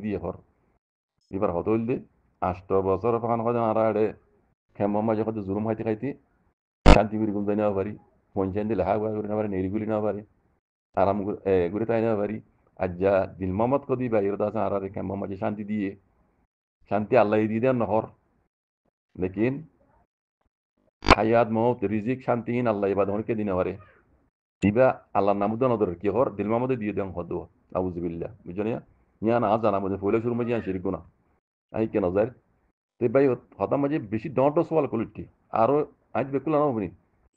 দিয়ে হর এবার হত হইলে 8 বছর ফান কথা আরা আড়ে খেম্মা মাঝে কত জুলুম খাইতে খাইতে শান্তি করে গুন নেওয়া পারি পঞ্চায়েত দিলে হা করে নেওয়া পারি নেড়িগুলি নেওয়া পারি আরাম ঘুরে তাই নেওয়া পারি আর যা দিল মোহাম্মদ কদি বা ইরদা আছে আরা খেম্মা মাঝে শান্তি দিয়ে শান্তি আল্লাহ দিয়ে দেন নহর লেকিন হায়াত মৌত রিজিক শান্তিহীন আল্লাহ এবার ধরকে দিনে পারে দিবা আল্লাহর নামুদ নদর কি হর দিল মোহাম্মদ দিয়ে দেন হদ আউজুবিল্লাহ বুঝছো না ইয়া না জানা মধ্যে পয়লা শুরু মাঝে শিরিক গুনা আই কেন যায় te bay hata maje beshi donto swal kuliti aro aj bekula no buni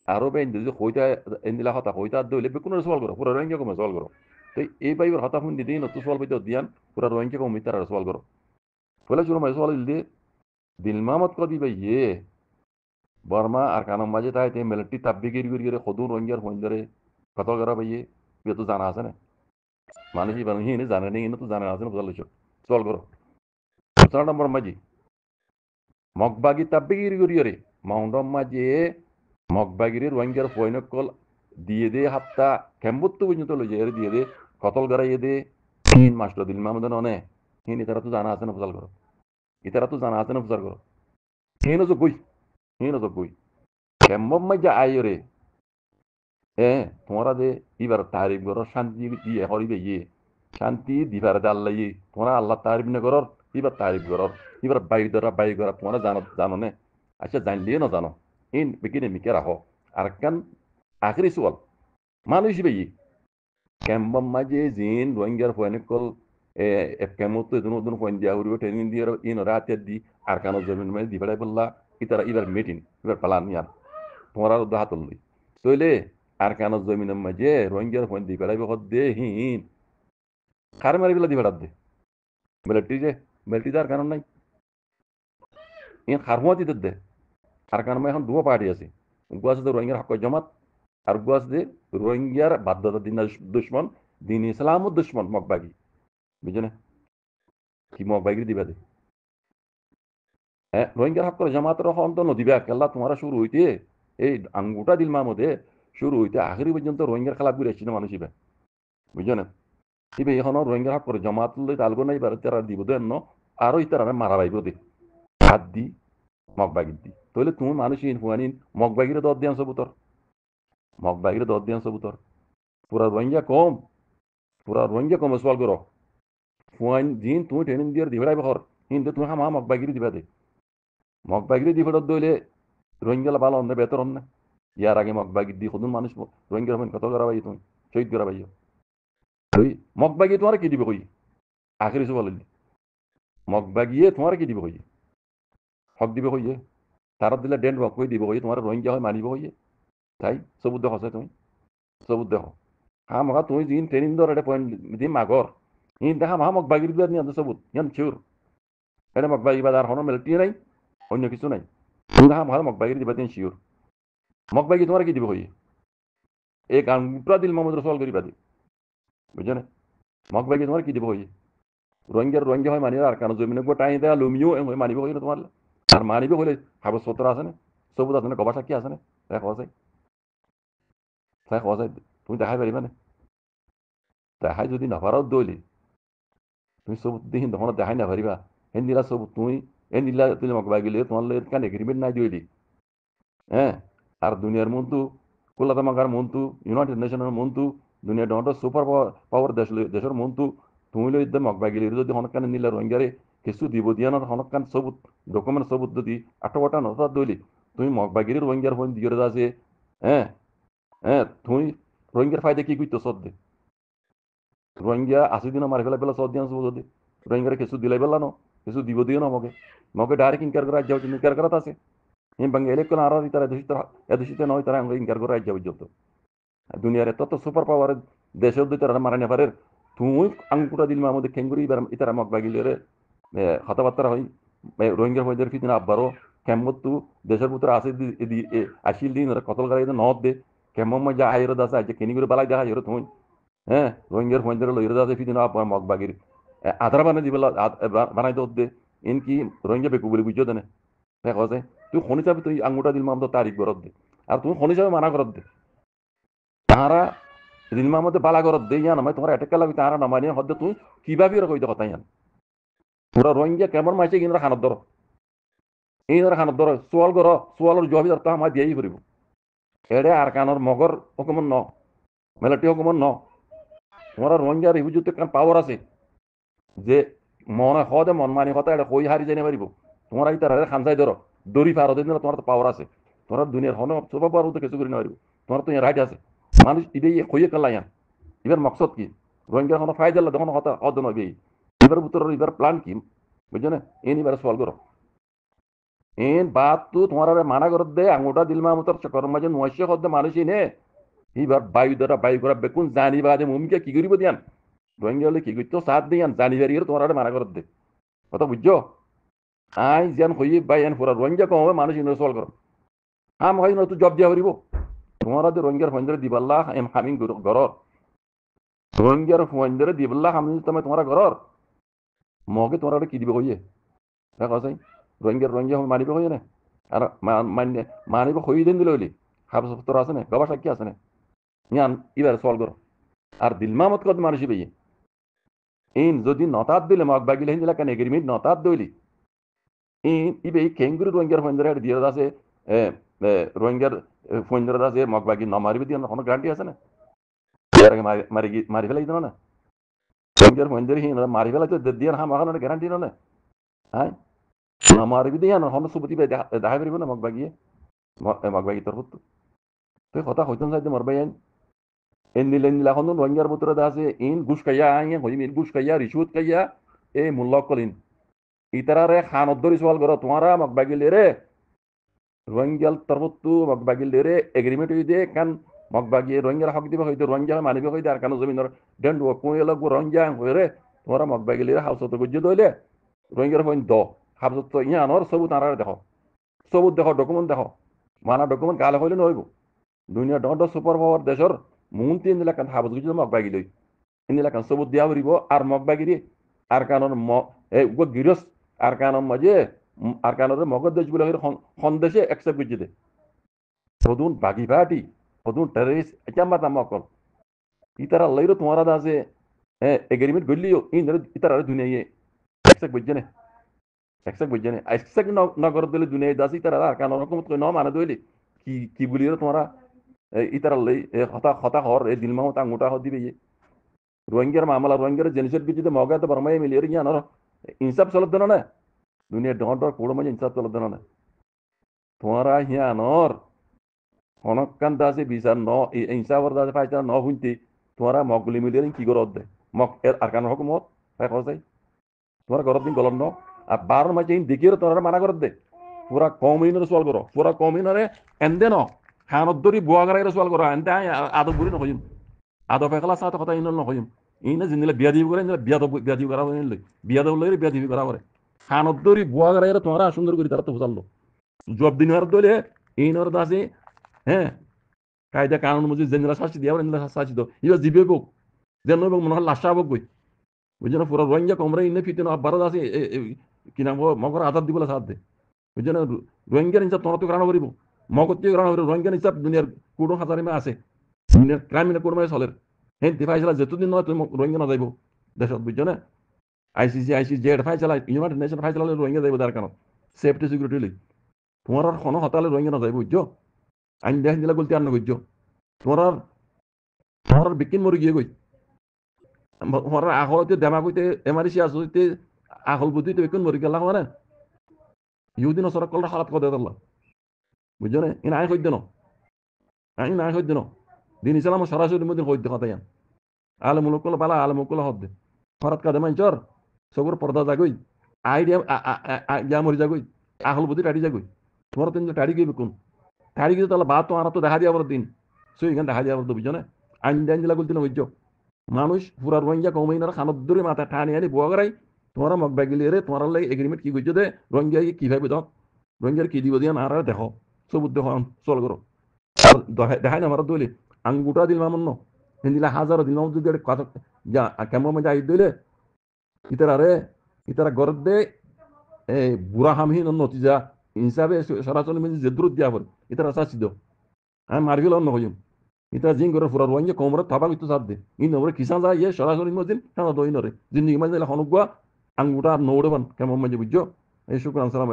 aro be indi hoita indila hata hoita dole bekuna swal goro pura range ko swal goro te e bay hata hun didi no tu swal be dian pura range ko mitara swal goro pula juro mai swal ilde dil mamat ko di bay ye barma arkana maje tai te melati tabbi giri giri khudun ranger hoindare kato gara bay ye be to jana asane manushi banhi ne jana ne ino to jana asane swal goro swal number maji মগবাগি তাব্বিগিরি গরিয়রে মাউন্ডম মাঝে মগবাগিরি রোহিঙ্গার ফয়নকল দিয়ে দে হাত্তা কেম্বত্ত পর্যন্ত লইয়ে দিয়ে দে কতল গড়াইয়ে দে 3 মাস দিল মামদন অনে হিন ইতারা তো জানা আছে না ফুজাল করো ইতারা তো জানা আছে না ফুজাল করো হিন তো কই কেম্বম মাঝে আইরে তোমরা দে এবার তারিফ করো শান্তি দিয়ে হরিবে ইয়ে শান্তি দিবার আল্লাহ ইয়ে তোমরা আল্লাহ তারিফ না করর এবার তারিফ করর এবার বাইর করা তোমরা জানো নে আচ্ছা জানলিয়ে না জানো ইন বেকিনে মিকে রাখো আর কান আখরি সোয়াল মানুষ বেই কেম্বম মাঝে জিন রোহিঙ্গার ফয়নিকল কেমত দুন ফয়ন দিয়া হরিবে ট্রেনিং দিয়ে ইন রাতে দি আর কানো জমিন মাঝে দিবাড়াই বললা ইতারা এবার মিটিং এবার পালান ইয়ার তোমরা হাত লই তইলে আর কানো জমিনের মাঝে রোহিঙ্গার ফয়ন দিবাড়াই বকত দে হিন খারে মারি বেলা দিবাড়াত দে মিলিটারি আর কারণ নাই ইন খারহুয়া দিতে দে আর কারণ এখন দুটো পার্টি আছে গুয়াছে রোহিঙ্গার হক জমাত আর গুয়াছে রোহিঙ্গার বাধ্যতা দিন দুশ্মন দিন ইসলাম দুশ্মন মগবাগি বুঝছো না কি মগবাগি দিবা দে হ্যাঁ রোহিঙ্গার হক জমাতের অন্ত নদিবা কেল্লা তোমারা শুরু হইতে এই আঙ্গুটা দিল মধ্যে শুরু হইতে আখেরি পর্যন্ত রোহিঙ্গার খেলা ঘুরে আসছিল মানুষ ইবে বুঝছো না ইবে এখনো রোহিঙ্গার হক জমাত তালগো নাই বার তারা দিব দেন আরো ইতারা মারা পাইব দে হাত দি মগবাগির দি তাহলে তুমি মানুষ হুয়ানিন মগবাগিরে দর দিয়ান সবুতর মগবাগিরে দর দিয়ান সবুতর পুরা রোহিঙ্গা কম সওয়াল করো হুয়াইন দিন তুমি ট্রেনিং দিয়ে দিবেড়াই বহর কিন্তু তুমি হামা মগবাগিরি দিবা দে মগবাগিরি দিবেড় দইলে রোহিঙ্গালা ভালো অন্য বেতর অন্য ইয়ার আগে মগবাগির দি খুদুন মানুষ রোহিঙ্গার কত করা পাই তুমি শহীদ করা পাইও ওই মগবাগি তোমার কি দিবে কই আখেরি সওয়াল মগবাগিয়ে তোমার কি দিবে কই হক দিবে কইয়ে তারা দিলে ডেন্ট হক কই দিব কই তোমার রোহিঙ্গা হয় মানিব কইয়ে তাই সবুত দেখো তুমি সবুত দেখো হা মগা তুমি যিন ট্রেনিং দর এটা পয়েন্ট দিম আগর ইন দেখা মা মগ বাগির দিবার নিয়ে সবুত ইয়ান শিওর এটা মগ বাগি বাজার হনো মেলটি নাই অন্য কিছু নাই তুমি দেখা মা মগ বাগির দিবা দিন শিওর মগ বাগি তোমার কি দিব কই এই গানটা দিল মোহাম্মদ রসুল করিবা দি বুঝছো না মগ বাগি তোমার কি দিব কই রোহিঙ্গা হয় মানিব আর কারণ জমিনে টাইম দেয়া লুমিও মানিব কই তোমার আর মানিব হলে কাগজপত্র আছে না সবুত আছে না গবা সাক্ষী আছে না তাই খাওয়া যায় তুমি দেখাই পারিবা না দেখাই যদি নাপারাও দইলি তুমি সবুত দিন তখন দেখাই না পারিবা হেন দিলা সবুত তুমি এন দিলা তুমি মগবা গেলে তোমার কান এগ্রিমেন্ট নাই দইলি হ্যাঁ আর দুনিয়ার মন্তু কলকাতা মাগার মন্তু ইউনাইটেড নেশনের মন্তু দুনিয়া ডট সুপার পাওয়ার দেশের মন্তু তুমি লই মগবা গেলে যদি হনকান নিলা রোহিঙ্গারে কিছু দিব দিয়া না হনকান সবুত ডকুমেন্ট সবুত যদি আটটা নটা দইলি তুমি মগবাগিরি রোহিঙ্গার ফোন দিয়ে আছে হ্যাঁ তুমি রোহিঙ্গার ফায়দা কি করতো সদ দে রোহিঙ্গা 80 দিন মারি ফেলা সদ দিয়ান যদি রোহিঙ্গারে কিছু দিলাই পেলা ন কিছু দিব দিও না মগে ডাইরেক্ট ইনকার করে রাজ্য ইনকার করাত আছে এই বাঙ্গে এলেকন আর তারা এদূষিত নয় তারা ইনকার করে রাজ্য পর্যন্ত দুনিয়ার এত সুপার পাওয়ার দেশের দুই তারা মারা নেপারের তুই আঙ্কুটা দিল আমাদের খেঙ্গুরি ইতারা মগ বাগিলে কথাবার্তা হয় রোহিঙ্গার ফয়দের ফিদিন আব্বারও কেমত তু দেশের ভিতরে আসে আসিল দিন কতল গাড়ি নদ দে কেমন মজা আইর দাসে আজ কেনি করে বালাই দেখা হিরো তুমি হ্যাঁ রোহিঙ্গার ফয়দের লইর দাসে ফিদিন আব্বার মগ বাগির আধার বানাই দিবেলা বানাই দে ইনকি রোহিঙ্গা বেকু বলে বুঝছো দেনে দেখো যে তুই খনি চাবি তুই আঙ্গুটা দিল মামদ তারিখ করত দে আর তুমি খনি চাবি মানা করত দে তাহারা দিন মামদে বালা করত দে ইয়ান তোমার এটেকা লাগি তাহারা নামানি হদ্দে তুই কিভাবে কইতে কথা ইয়ান পুরা রোহিঙ্গা কেমন মাইছে ইনরা খানত ধর ইনরা খানত ধর সোয়াল কর সোয়ালের জবাবি ধরতে আমার দিয়েই করিব এড়ে আর কানোর মগর হুকুমন ন মেলাটি হুকুমন ন তোমরা রোহিঙ্গার ইহুযুতে কান পাওয়ার আছে যে মনে হদে মন মানি কথা এটা কই হারি জানি পারিব তোমরা ইতার খানসাই ধরো দড়ি পারো দিন তোমার তো পাওয়ার আছে তোমরা দুনিয়ার হন সব পারো তো কিছু করে না পারিব তোমার তো রাইট আছে মানুষ ইবে কইয়ে কালাইয়ান এবার মকসদ কি রোহিঙ্গার কোনো ফায়দা হলে তখন কথা অদ নবে এবার ভিতর এবার প্ল্যান কি বুঝছো না এন এবার সলভ করো এন বাত তো তোমার মানা করত দে আঙুটা দিল মামুতর চকর মাঝে নয়শে হদ্দে মানুষই নে এবার বায়ু দ্বারা বায়ু করা বেকুন জানি বাদে মুমিকে কি করিব দিয়ান রোহিঙ্গা হলে কি করতো সাথ দিয়ান জানি বাড়ি তোমার মানা করত দে কথা বুঝছো আই যেন হই বাই এন পুরা রোহিঙ্গা কম হবে মানুষ ইনভেস্ট করো হাম হয় না তো জব দিয়া পারিব তোমার রোহিঙ্গার ফন্ডরে দিবাল্লা এম হামিং গরর রোহিঙ্গার ফন্ডরে দিবাল্লা হামিং তুমি তোমার গরর মগে তোমার কি দিবে কইয়ে দেখা যায় রোহিঙ্গার রোহিঙ্গা মানিবে কইয়ে না আর মানিবে কই দিন দিলে হইলি হাবস তোর আছে না গবা সাক্ষী আছে না ইয়ান ইবার সলভ করো আর দিলমামত কত মানুষ বেয়ে ইন যদি নতাত দিলে মগ বাগিলে হিন্দিলা কেন এগ্রিমেন্ট নতাত দইলি ইন ইবে কেঙ্গুরি রোহিঙ্গার ফন্ডরে দিয়ে আছে রোহিঙ্গার ফন্ডরে আছে মগ বাগি ন মারিবে দিয়ে কোনো গ্যারান্টি আছে না এর আগে মারি ফেলাই দিল না রোহিঙ্গার ফন্ডরে হিন মারি ফেলাই তো দিয়ে হাম এখন গ্যারান্টি না হ্যাঁ মারিবি দিয়ে না হন সুবতি দেখা করিব না মগ বাগিয়ে মগ বাগি তোর তুই কথা হইতন চাইতে মরবাই আইন এন্দিলা এখন রোহিঙ্গার ভিতরে আছে ইন ঘুষ খাইয়া আইন হইম ইন ঘুষ খাইয়া রিসুত খাইয়া এই মূল্য কলিন ইতারারে খানত ধরি সওয়াল করো তোমারা মগ বাগিলে রে রোহিঙ্গাল তরফতু মগ বাগিলে রে এগ্রিমেন্ট হই দে কান মগ বাগিয়ে রোহিঙ্গার হক দিবে হইতে রোহিঙ্গা মানিবে হইতে আর কান জমিনের ডেন্ড কোয়ে লাগবো রোহিঙ্গা হয়ে রে তোমরা মগ বাগিলে হাউসত গুজ্জে দইলে রোহিঙ্গার হইন দ হাবসত ইয়া আনর সবুত আনারে দেখো সবুত দেখো ডকুমেন্ট দেখো মানা ডকুমেন্ট গালে হইলে নহইব দুনিয়া ডট সুপার পাওয়ার দেশর মুহূর্তে ইন্দিলা কান হাবত গুজ্জে মগ বাগিলে ইন্দিলা কান সবুত দিয়া হরিব আর মগ বাগিরি আর কানর গিরস আর কানর মাঝে আর কানর মগজ দেশ বলে সন্দেশে একসেপ্ট গুজ্জে দে সদুন বাগি বাটি সদুন টেররিস্ট এটা মাতা মকল ইতারা লইরো তোমারা আছে এগ্রিমেন্ট গলিও ইতারা দুনিয়া একসেপ্ট গুজ্জে নে একসেপ্ট বুঝছে না একসেপ্ট নগর দিলে দুনিয়া দাসি তারা আর কারণ রকম ন মানে দইলি কি বলি তোমরা ইতারা লই হতা হতা হর এই দিলমাও তা আঙুটা হর দিবে রোহিঙ্গার মামলা রোহিঙ্গার জিনিসের বিচিতে মগা তো বর্মাই মিলিয়ে ইয়ান ইনসাফ চলত দেন না দুনিয়ার ডর ডর কোড়ো মাঝে ইনসাফ চলত দেন না তোমরা হিয়ানর হনকান্ত আছে বিচার ন ইনসাফর দাসে পাইতা ন শুনতে তোমরা মগগুলি মিলিয়ে কি করত দে মগ এর আর কান রকমত তাই কসাই তোমার ঘর দিন গলন ন আর বারোর মাঝে দেখিয়ে তোরা মানা করে দে পুরা কমিনারে সোয়াল করো পুরা কমিনারে এন্দে ন হানত ধরি বুয়া গাড়াইরে সোয়াল করো এন্দে আদব বুড়ি নকইম আদব ফেকলা সাথে কথা ইন নকইম ইনে জিনিলে বিয়া দিবি করে বিয়া দিবি করা লই বিয়া দেব লই বিয়া দিবি করা করে হানত ধরি বুয়া গাড়াইরে তোমরা সুন্দর করি তারা তো বুঝালো জব দিন আর দলে ইনর দাসে হ্যাঁ কায়দা কানুন মুজি জেনরা শাস্তি দিয়া ইনরা শাস্তি দাও ইবা জিবে বক যেন মনে হয় লাশা বক বই বুঝছো না পুরো রোহিঙ্গা কমরে ইনে ফিতে না বারো আছে কি নাম মগর আজাদ দিবলে সাথ দে বুঝছো না রোহিঙ্গার হিসাব তোমার তো গ্রহণ করিব মগত গ্রহণ করিব রোহিঙ্গার হিসাব দুনিয়ার কোড়ো হাজারিমে আছে দুনিয়ার ক্রাইমিনে কোড়ো চলের হ্যাঁ ফাইসলা যেতদিন নয় তুমি রোহিঙ্গা না যাইব দেশত বুঝছো না আইসিসি জেড ফাইসলা ইউনাইটেড নেশন ফাইসলা রোহিঙ্গা যাইব তার কারণ সেফটি সিকিউরিটি লই তোমার আর কোনো হতালে রোহিঙ্গা না যাইব বুঝছো আইন দেখ দিলা গলতি আর না বুঝছো তোমার বিকিন মরি গিয়ে গই হর আহলতে দেমা কইতে এমারিসি আসতে আহল বুদ্ধিতে বেকুন মরি গেল মানে ইহুদিন সরক কলরা খারাপ করে দিল বুঝছো না ইন আই কইতে ন আইন আই কইতে ন দিন ইসলাম সরাসরি মদিন কইতে কথা ইয়ান আলে মুলকল পালা আলে মুলকল হদ্দে ফরাত কাদে মাইচর সবর পর্দা জাগই আই দিয়া যা মরি জাগই আহল বুদ্ধি টাড়ি জাগই তোমার তিন টাড়ি গই বেকুন টাড়ি গিয়ে তাহলে বাত তো আর তো দেখা দিয়া বড় দিন সই এখানে দেখা দিয়া বড় বুঝছো না আইন দেন জেলা বলতে না বুঝছো মানুষ পুরা রোহিঙ্গা কমাইনার খানত ধরে মাথা ঠানি আনি বুয়া গড়াই তোমরা মগ বাগিলে রে তোমার লাগে এগ্রিমেন্ট কি করছো দে রোহিঙ্গা কিভাবে দাও রোহিঙ্গার কি দিব দিয়া আর দেখো সবুত দেখো চল করো আর দেখাই না আমার দইলে আঙ্গুটা দিল মামন্ন হিন্দিলা হাজারো দিল মাম যদি কথা যা কেমন মধ্যে আই দইলে ইতারা গরত দে এই বুড়া হামহীন নতিজা হিসাবে সরাসরি মিলে যে দূর দিয়া পড়ে ইতারা চাচ্ছি দাও আমি মারবিল অন্য হইম ইতা জিং করে ফুরার রোহিঙ্গা কোমরে থাবা কিন্তু সাথ দে ইন ওরে কিসান যায় ইয়ে সরাসরি মদিন হ্যাঁ দই নরে জিন্দিগি মাঝে হনুগুয়া Anguta am no ban kam mamma je bujjo. Shukran salam.